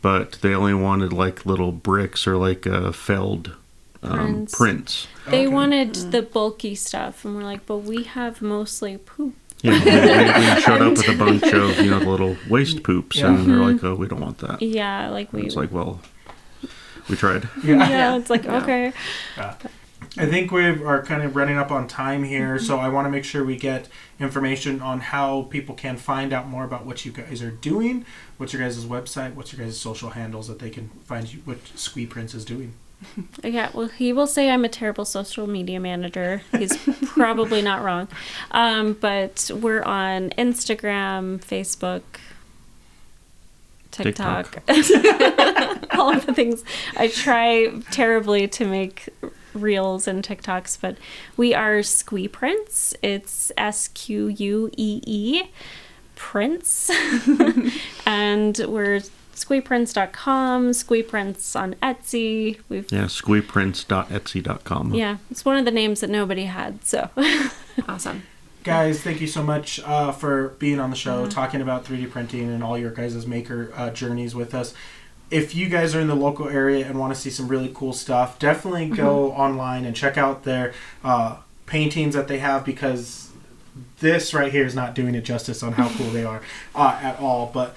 but they only wanted like little bricks or like felled prints. They wanted the bulky stuff, and we're like, but we have mostly poop. Yeah, they showed up with a bunch of the little waste poops, and they're like, "Oh, we don't want that." Yeah, like we. It's like, well, we tried. Yeah, it's like okay. I think we are kind of running up on time here, so I want to make sure we get information on how people can find out more about what you guys are doing. What's your guys' website? What's your guys' social handles that they can find you, what Squee Prints is doing? Yeah, well, he will say I'm a terrible social media manager. He's probably not wrong. But we're on Instagram, Facebook, TikTok. All of the things. I try terribly to make reels and TikToks, but we are Squee Prints. It's SQUEE Prints. And we're SqueePrints.com, SqueePrints on Etsy. SqueePrints.etsy.com. Yeah, it's one of the names that nobody had, so. Awesome. Guys, thank you so much for being on the show, talking about 3D printing and all your guys' maker journeys with us. If you guys are in the local area and want to see some really cool stuff, definitely go online and check out their paintings that they have, because this right here is not doing it justice on how cool they are at all. But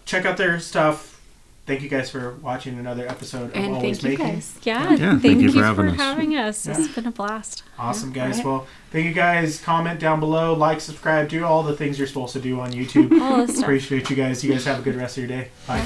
check out their stuff. Thank you guys for watching another episode of And Always thank you Making. guys. Yeah, thank you for having us. Yeah. It's been a blast. Awesome, guys. Right. Well, thank you guys. Comment down below, like, subscribe, do all the things you're supposed to do on YouTube. All this stuff. Appreciate you guys. You guys have a good rest of your day. Bye.